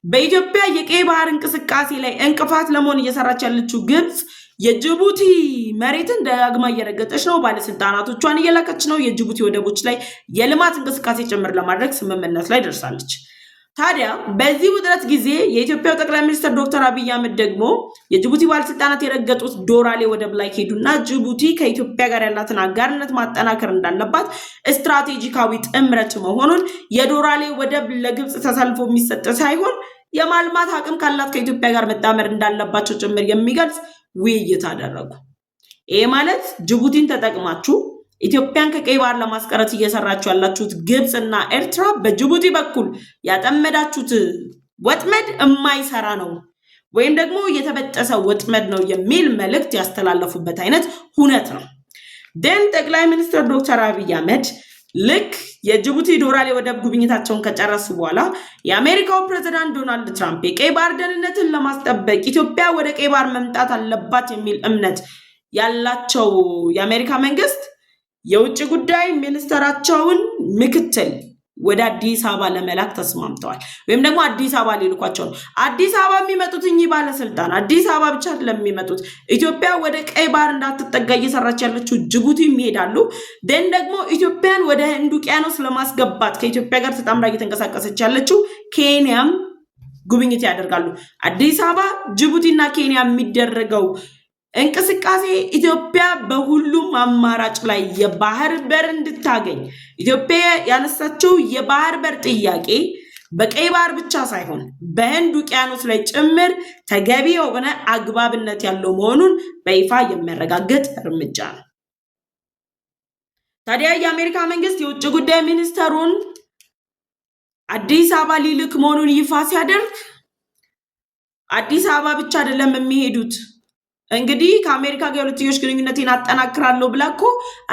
በኢትዮጵያ የቀይ ባህር እንቅስቃሴ ላይ እንቅፋት ለመሆን እየሰራች ያለችው ግብፅ የጅቡቲ መሬትን ደጋግማ እየረገጠች ነው፣ ባለስልጣናቶቿን እየላከች ነው። የጅቡቲ ወደቦች ላይ የልማት እንቅስቃሴ ጭምር ለማድረግ ስምምነት ላይ ደርሳለች። ታዲያ በዚህ ውጥረት ጊዜ የኢትዮጵያው ጠቅላይ ሚኒስትር ዶክተር አብይ አህመድ ደግሞ የጅቡቲ ባለስልጣናት የረገጡት ዶራሌ ወደብ ላይ ሄዱና ጅቡቲ ከኢትዮጵያ ጋር ያላትን አጋርነት ማጠናከር እንዳለባት ስትራቴጂካዊ ጥምረት መሆኑን የዶራሌ ወደብ ለግብፅ ተሰልፎ የሚሰጥ ሳይሆን የማልማት አቅም ካላት ከኢትዮጵያ ጋር መጣመር እንዳለባቸው ጭምር የሚገልጽ ውይይት አደረጉ። ይሄ ማለት ጅቡቲን ተጠቅማችሁ ኢትዮጵያን ከቀይ ባህር ለማስቀረት እየሰራችሁ ያላችሁት ግብፅና ኤርትራ በጅቡቲ በኩል ያጠመዳችሁት ወጥመድ የማይሰራ ነው ወይም ደግሞ የተበጠሰ ወጥመድ ነው የሚል መልእክት ያስተላለፉበት አይነት ሁነት ነው። ደን ጠቅላይ ሚኒስትር ዶክተር አብይ አህመድ ልክ የጅቡቲ ዶራሌ ወደብ ጉብኝታቸውን ከጨረሱ በኋላ የአሜሪካው ፕሬዝዳንት ዶናልድ ትራምፕ የቀይ ባህር ደህንነትን ለማስጠበቅ ኢትዮጵያ ወደ ቀይ ባህር መምጣት አለባት የሚል እምነት ያላቸው የአሜሪካ መንግስት የውጭ ጉዳይ ሚኒስትራቸውን ምክትል ወደ አዲስ አበባ ለመላክ ተስማምተዋል። ወይም ደግሞ አዲስ አበባ ሊልኳቸው ነው። አዲስ አበባ የሚመጡት እኚህ ባለስልጣን አዲስ አበባ ብቻ ለሚመጡት ኢትዮጵያ ወደ ቀይ ባህር እንዳትጠጋ እየሰራች ያለችው ጅቡቲ ይሄዳሉ። ደን ደግሞ ኢትዮጵያን ወደ ህንድ ውቅያኖስ ለማስገባት ከኢትዮጵያ ጋር ተጣምራ እየተንቀሳቀሰች ያለችው ኬንያም ጉብኝት ያደርጋሉ። አዲስ አበባ፣ ጅቡቲና ኬንያ የሚደረገው እንቅስቃሴ ኢትዮጵያ በሁሉም አማራጭ ላይ የባህር በር እንድታገኝ ኢትዮጵያ ያነሳችው የባህር በር ጥያቄ በቀይ ባህር ብቻ ሳይሆን በህንድ ውቅያኖስ ላይ ጭምር ተገቢ የሆነ አግባብነት ያለው መሆኑን በይፋ የሚያረጋግጥ እርምጃ ነው። ታዲያ የአሜሪካ መንግስት የውጭ ጉዳይ ሚኒስተሩን አዲስ አበባ ሊልክ መሆኑን ይፋ ሲያደርግ አዲስ አበባ ብቻ አይደለም የሚሄዱት። እንግዲህ ከአሜሪካ ጋር የሁለትዮሽ ግንኙነቴን አጠናክራለሁ ብላ እኮ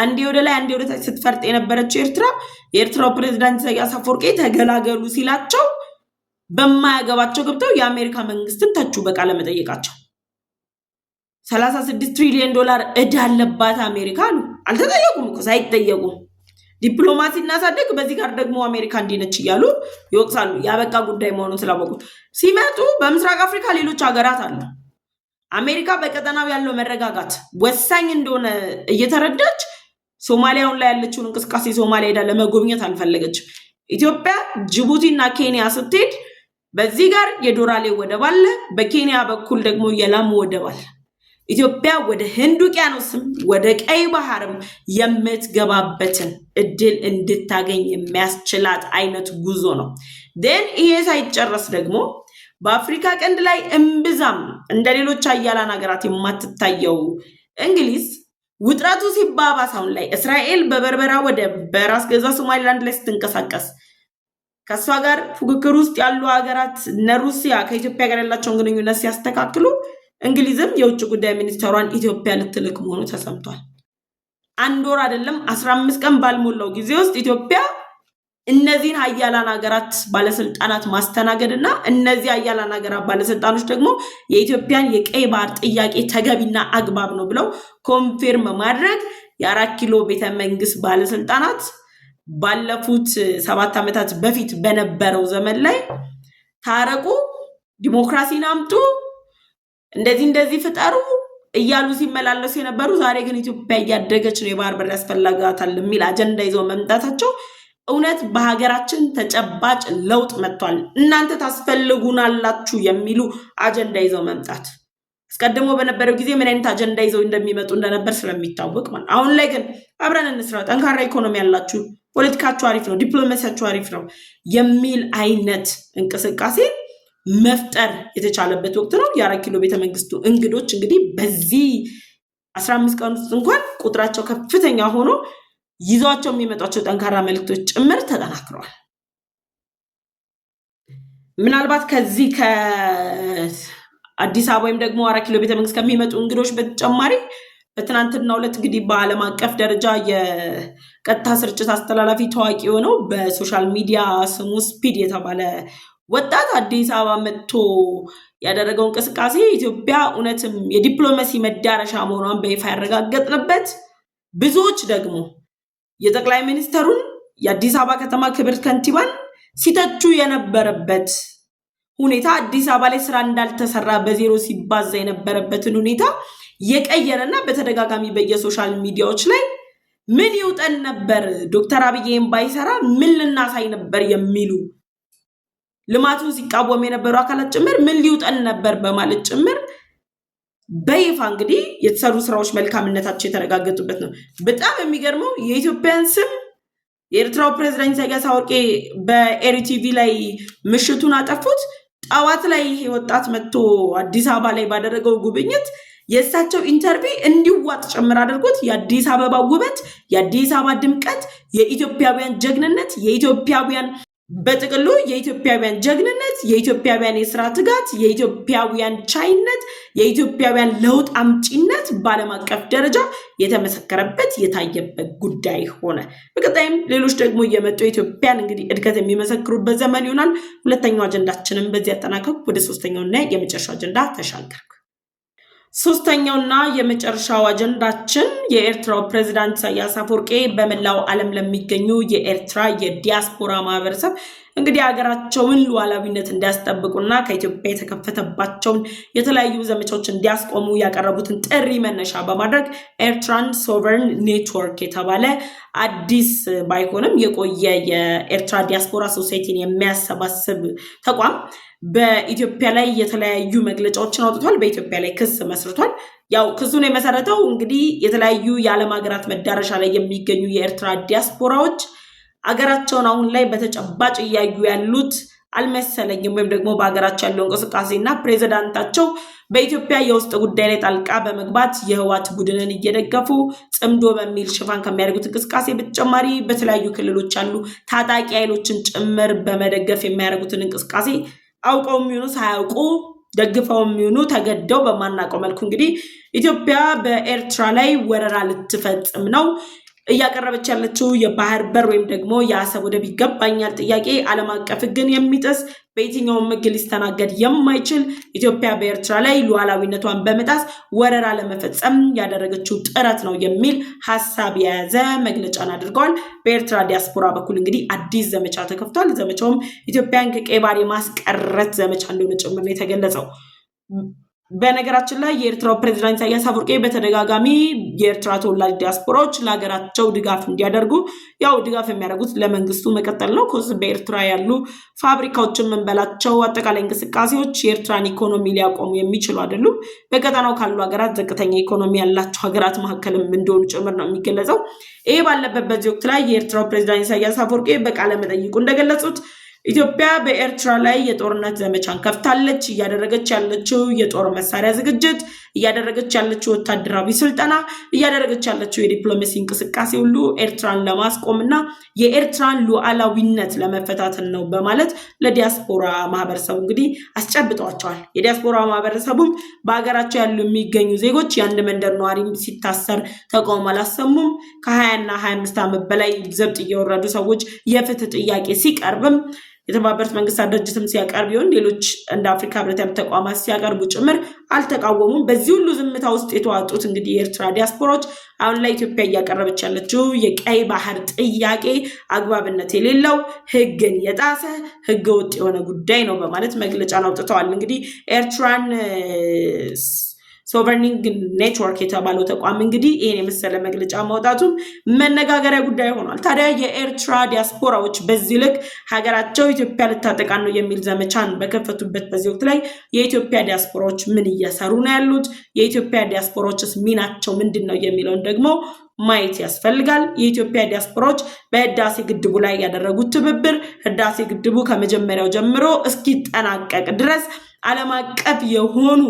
አንዴ ወደ ላይ አንዴ ወደ ታች ስትፈርጥ የነበረችው የኤርትራው ፕሬዝዳንት ኢሳያስ አፈወርቂ ተገላገሉ ሲላቸው በማያገባቸው ገብተው የአሜሪካ መንግስትን ተቹ በቃለ መጠየቃቸው። 36 ትሪሊዮን ዶላር ዕዳ አለባት አሜሪካ አሉ። አልተጠየቁም እኮ ሳይጠየቁ ዲፕሎማሲ እናሳደግ፣ በዚህ ጋር ደግሞ አሜሪካ እንዲነች እያሉ ይወቅሳሉ። ያበቃ ጉዳይ መሆኑን ስላወቁ ሲመጡ በምስራቅ አፍሪካ ሌሎች ሀገራት አሉ። አሜሪካ በቀጠናው ያለው መረጋጋት ወሳኝ እንደሆነ እየተረዳች ሶማሊያውን ላይ ያለችውን እንቅስቃሴ ሶማሊያ ሄዳ ለመጎብኘት አልፈለገችም። ኢትዮጵያ ጅቡቲና ኬንያ ስትሄድ በዚህ ጋር የዶራሌ ወደብ አለ፣ በኬንያ በኩል ደግሞ የላሙ ወደብ አለ። ኢትዮጵያ ወደ ህንድ ውቅያኖስም ወደ ቀይ ባህርም የምትገባበትን እድል እንድታገኝ የሚያስችላት አይነት ጉዞ ነው። ደን ይሄ ሳይጨረስ ደግሞ በአፍሪካ ቀንድ ላይ እምብዛም እንደ ሌሎች አያላን ሀገራት የማትታየው እንግሊዝ ውጥረቱ ሲባባስ አሁን ላይ እስራኤል በበርበራ ወደብ በራስ ገዛ ሶማሊላንድ ላይ ስትንቀሳቀስ ከእሷ ጋር ፉክክር ውስጥ ያሉ ሀገራት እነ ሩሲያ ከኢትዮጵያ ጋር ያላቸውን ግንኙነት ሲያስተካክሉ እንግሊዝም የውጭ ጉዳይ ሚኒስትሯን ኢትዮጵያ ልትልክ መሆኑ ተሰምቷል። አንድ ወር አይደለም 15 ቀን ባልሞላው ጊዜ ውስጥ ኢትዮጵያ እነዚህን ሀያላን ሀገራት ባለስልጣናት ማስተናገድና እነዚህ ሀያላን ሀገራት ባለስልጣኖች ደግሞ የኢትዮጵያን የቀይ ባህር ጥያቄ ተገቢና አግባብ ነው ብለው ኮንፊርም ማድረግ የ4 ኪሎ ቤተ መንግስት ባለስልጣናት ባለፉት 7 ዓመታት በፊት በነበረው ዘመን ላይ ታረቁ፣ ዲሞክራሲን አምጡ፣ እንደዚህ ፍጠሩ እያሉ ሲመላለሱ የነበሩ ዛሬ ግን ኢትዮጵያ እያደገች ነው፣ የባህር በር ያስፈልጋታል የሚል አጀንዳ ይዘው መምጣታቸው እውነት በሀገራችን ተጨባጭ ለውጥ መጥቷል፣ እናንተ ታስፈልጉናላችሁ የሚሉ አጀንዳ ይዘው መምጣት። አስቀድሞ በነበረው ጊዜ ምን አይነት አጀንዳ ይዘው እንደሚመጡ እንደነበር ስለሚታወቅ ማለት። አሁን ላይ ግን አብረን እንስራ፣ ጠንካራ ኢኮኖሚ ያላችሁ፣ ፖለቲካችሁ አሪፍ ነው፣ ዲፕሎማሲያችሁ አሪፍ ነው የሚል አይነት እንቅስቃሴ መፍጠር የተቻለበት ወቅት ነው። የ4 ኪሎ ቤተ መንግስቱ እንግዶች እንግዲህ በዚህ 15 ቀን ውስጥ እንኳን ቁጥራቸው ከፍተኛ ሆኖ ይዟቸው የሚመጧቸው ጠንካራ መልእክቶች ጭምር ተጠናክረዋል። ምናልባት ከዚህ ከአዲስ አበባ ወይም ደግሞ 4 ኪሎ ቤተ መንግስት ከሚመጡ እንግዶች በተጨማሪ በትናንትናው ዕለት እንግዲህ በዓለም አቀፍ ደረጃ የቀጥታ ስርጭት አስተላላፊ ታዋቂ የሆነው በሶሻል ሚዲያ ስሙ ስፒድ የተባለ ወጣት አዲስ አበባ መጥቶ ያደረገው እንቅስቃሴ ኢትዮጵያ እውነትም የዲፕሎማሲ መዳረሻ መሆኗን በይፋ ያረጋገጥንበት፣ ብዙዎች ደግሞ የጠቅላይ ሚኒስትሩን የአዲስ አበባ ከተማ ክብርት ከንቲባን ሲተቹ የነበረበት ሁኔታ፣ አዲስ አበባ ላይ ስራ እንዳልተሰራ በዜሮ ሲባዛ የነበረበትን ሁኔታ የቀየረና በተደጋጋሚ በየሶሻል ሚዲያዎች ላይ ምን ይውጠን ነበር ዶክተር አብይን ባይሰራ ምን ልናሳይ ነበር የሚሉ ልማቱን ሲቃወም የነበሩ አካላት ጭምር ምን ሊውጠን ነበር በማለት ጭምር በይፋ እንግዲህ የተሰሩ ስራዎች መልካምነታቸው የተረጋገጡበት ነው። በጣም የሚገርመው የኢትዮጵያን ስም የኤርትራው ፕሬዝዳንት ኢሳያስ አፈወርቂ በኤሪቲቪ ላይ ምሽቱን አጠፉት። ጠዋት ላይ ወጣት መጥቶ አዲስ አበባ ላይ ባደረገው ጉብኝት የእሳቸው ኢንተርቪው እንዲዋጥ ጭምር አድርጎት የአዲስ አበባ ውበት፣ የአዲስ አበባ ድምቀት፣ የኢትዮጵያውያን ጀግንነት፣ የኢትዮጵያውያን በጥቅሉ የኢትዮጵያውያን ጀግንነት፣ የኢትዮጵያውያን የስራ ትጋት፣ የኢትዮጵያውያን ቻይነት፣ የኢትዮጵያውያን ለውጥ አምጪነት በዓለም አቀፍ ደረጃ የተመሰከረበት የታየበት ጉዳይ ሆነ። በቀጣይም ሌሎች ደግሞ እየመጡ የኢትዮጵያን እንግዲህ እድገት የሚመሰክሩበት ዘመን ይሆናል። ሁለተኛው አጀንዳችንም በዚህ ያጠናቀቁ ወደ ሶስተኛውና የመጨረሻው አጀንዳ ተሻገርኩ። ሶስተኛውና የመጨረሻው አጀንዳችን የኤርትራው ፕሬዝዳንት ኢሳያስ አፈወርቂ በመላው ዓለም ለሚገኙ የኤርትራ የዲያስፖራ ማህበረሰብ እንግዲህ ሀገራቸውን ሉዓላዊነት እንዲያስጠብቁና ከኢትዮጵያ የተከፈተባቸውን የተለያዩ ዘመቻዎች እንዲያስቆሙ ያቀረቡትን ጥሪ መነሻ በማድረግ ኤርትራን ሶቨርን ኔትወርክ የተባለ አዲስ ባይሆንም የቆየ የኤርትራ ዲያስፖራ ሶሳይቲን የሚያሰባስብ ተቋም በኢትዮጵያ ላይ የተለያዩ መግለጫዎችን አውጥቷል። በኢትዮጵያ ላይ ክስ መስርቷል። ያው ክሱን የመሰረተው እንግዲህ የተለያዩ የዓለም ሀገራት መዳረሻ ላይ የሚገኙ የኤርትራ ዲያስፖራዎች አገራቸውን አሁን ላይ በተጨባጭ እያዩ ያሉት አልመሰለኝም፣ ወይም ደግሞ በሀገራቸው ያለው እንቅስቃሴና ፕሬዝዳንታቸው በኢትዮጵያ የውስጥ ጉዳይ ላይ ጣልቃ በመግባት የህወሓት ቡድንን እየደገፉ ጽምዶ በሚል ሽፋን ከሚያደርጉት እንቅስቃሴ በተጨማሪ በተለያዩ ክልሎች ያሉ ታጣቂ ኃይሎችን ጭምር በመደገፍ የሚያደርጉትን እንቅስቃሴ አውቀው የሚሆኑ ሳያውቁ ደግፈው የሚሆኑ ተገደው በማናቀው መልኩ እንግዲህ ኢትዮጵያ በኤርትራ ላይ ወረራ ልትፈጽም ነው። እያቀረበች ያለችው የባህር በር ወይም ደግሞ የአሰብ ወደብ ይገባኛል ጥያቄ ዓለም አቀፍ ሕግን የሚጥስ በየትኛውም ሕግ ሊስተናገድ የማይችል ኢትዮጵያ በኤርትራ ላይ ሉዓላዊነቷን በመጣስ ወረራ ለመፈጸም ያደረገችው ጥረት ነው የሚል ሐሳብ የያዘ መግለጫን አድርገዋል። በኤርትራ ዲያስፖራ በኩል እንግዲህ አዲስ ዘመቻ ተከፍቷል። ዘመቻውም ኢትዮጵያን ከቀይ ባህር የማስቀረት ዘመቻ እንደሆነ ጭምር ነው የተገለጸው። በነገራችን ላይ የኤርትራው ፕሬዝዳንት ኢሳያስ አፈወርቂ በተደጋጋሚ የኤርትራ ተወላጅ ዲያስፖራዎች ለሀገራቸው ድጋፍ እንዲያደርጉ ያው ድጋፍ የሚያደርጉት ለመንግስቱ መቀጠል ነው። ኮዝ በኤርትራ ያሉ ፋብሪካዎችን መንበላቸው አጠቃላይ እንቅስቃሴዎች የኤርትራን ኢኮኖሚ ሊያቆሙ የሚችሉ አይደሉም። በቀጠናው ካሉ ሀገራት ዝቅተኛ ኢኮኖሚ ያላቸው ሀገራት መካከልም እንደሆኑ ጭምር ነው የሚገለጸው። ይሄ ባለበት በዚህ ወቅት ላይ የኤርትራው ፕሬዝዳንት ኢሳያስ አፈወርቂ በቃለ መጠይቁ እንደገለጹት ኢትዮጵያ በኤርትራ ላይ የጦርነት ዘመቻን ከፍታለች። እያደረገች ያለችው የጦር መሳሪያ ዝግጅት፣ እያደረገች ያለችው ወታደራዊ ስልጠና፣ እያደረገች ያለችው የዲፕሎማሲ እንቅስቃሴ ሁሉ ኤርትራን ለማስቆምና የኤርትራን ሉዓላዊነት ለመፈታተን ነው በማለት ለዲያስፖራ ማህበረሰቡ እንግዲህ አስጨብጠዋቸዋል። የዲያስፖራ ማህበረሰቡም በሀገራቸው ያሉ የሚገኙ ዜጎች የአንድ መንደር ነዋሪ ሲታሰር ተቃውሞ አላሰሙም። ከ20 እና 25 ዓመት በላይ ዘብጥ እየወረዱ ሰዎች የፍትህ ጥያቄ ሲቀርብም የተባበሩት መንግስታት ድርጅትም ሲያቀርብ ይሁን ሌሎች እንደ አፍሪካ ህብረት ያሉ ተቋማት ሲያቀርቡ ጭምር አልተቃወሙም። በዚህ ሁሉ ዝምታ ውስጥ የተዋጡት እንግዲህ የኤርትራ ዲያስፖራዎች አሁን ላይ ኢትዮጵያ እያቀረበች ያለችው የቀይ ባህር ጥያቄ አግባብነት የሌለው ሕግን የጣሰ ሕገ ወጥ የሆነ ጉዳይ ነው በማለት መግለጫን አውጥተዋል። እንግዲህ ኤርትራን ሶቨርኒንግ ኔትወርክ የተባለው ተቋም እንግዲህ ይሄን የመሰለ መግለጫ ማውጣቱም መነጋገሪያ ጉዳይ ሆኗል። ታዲያ የኤርትራ ዲያስፖራዎች በዚህ ልክ ሀገራቸው ኢትዮጵያ ልታጠቃ ነው የሚል ዘመቻን በከፈቱበት በዚህ ወቅት ላይ የኢትዮጵያ ዲያስፖራዎች ምን እየሰሩ ነው ያሉት? የኢትዮጵያ ዲያስፖራዎችስ ሚናቸው ምንድን ነው የሚለውን ደግሞ ማየት ያስፈልጋል። የኢትዮጵያ ዲያስፖራዎች በህዳሴ ግድቡ ላይ ያደረጉት ትብብር ህዳሴ ግድቡ ከመጀመሪያው ጀምሮ እስኪጠናቀቅ ድረስ ዓለም አቀፍ የሆኑ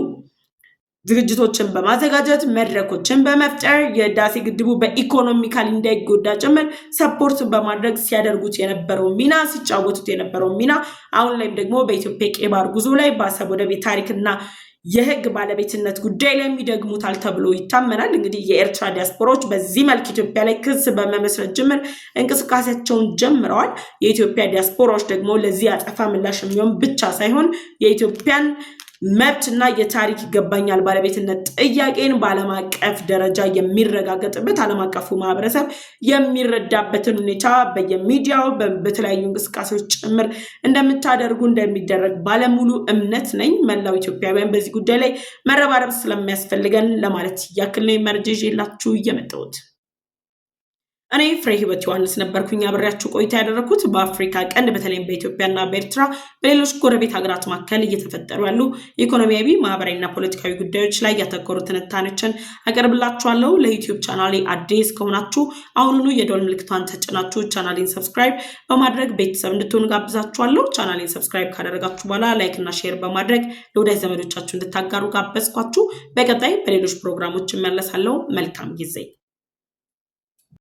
ዝግጅቶችን በማዘጋጀት መድረኮችን በመፍጠር የህዳሴ ግድቡ በኢኮኖሚካሊ እንዳይጎዳ ጭምር ሰፖርት በማድረግ ሲያደርጉት የነበረው ሚና ሲጫወቱት የነበረው ሚና አሁን ላይም ደግሞ በኢትዮጵያ ቀይ ባህር ጉዞ ላይ በአሰብ ወደብ ታሪክና የህግ ባለቤትነት ጉዳይ ላይ የሚደግሙታል ተብሎ ይታመናል። እንግዲህ የኤርትራ ዲያስፖራዎች በዚህ መልክ ኢትዮጵያ ላይ ክስ በመመስረት ጭምር እንቅስቃሴያቸውን ጀምረዋል። የኢትዮጵያ ዲያስፖራዎች ደግሞ ለዚህ አጸፋ ምላሽ የሚሆን ብቻ ሳይሆን የኢትዮጵያን መብትና የታሪክ ይገባኛል ባለቤትነት ጥያቄን በዓለም አቀፍ ደረጃ የሚረጋገጥበት ዓለም አቀፉ ማህበረሰብ የሚረዳበትን ሁኔታ በየሚዲያው በተለያዩ እንቅስቃሴዎች ጭምር እንደምታደርጉ እንደሚደረግ ባለሙሉ እምነት ነኝ። መላው ኢትዮጵያውያን በዚህ ጉዳይ ላይ መረባረብ ስለሚያስፈልገን ለማለት ያክል ነው መረጃ ይዤላችሁ እየመጣሁት። እኔ ፍሬ ህይወት ዮሐንስ ነበርኩኝ አብሬያችሁ ቆይታ ያደረኩት። በአፍሪካ ቀንድ በተለይም በኢትዮጵያና በኤርትራ በሌሎች ጎረቤት ሀገራት መካከል እየተፈጠሩ ያሉ ኢኮኖሚያዊ፣ ማህበራዊና ፖለቲካዊ ጉዳዮች ላይ ያተኮሩ ትንታኔዎችን አቀርብላችኋለሁ። ለዩቲዩብ ቻናሌ አዲስ ከሆናችሁ አሁኑኑ የደወል ምልክቷን ተጭናችሁ ቻናሌን ሰብስክራይብ በማድረግ ቤተሰብ እንድትሆኑ ጋብዛችኋለሁ። ቻናሌን ሰብስክራይብ ካደረጋችሁ በኋላ ላይክ እና ሼር በማድረግ ለወዳጅ ዘመዶቻችሁ እንድታጋሩ ጋበዝኳችሁ። በቀጣይ በሌሎች ፕሮግራሞች እመለሳለሁ። መልካም ጊዜ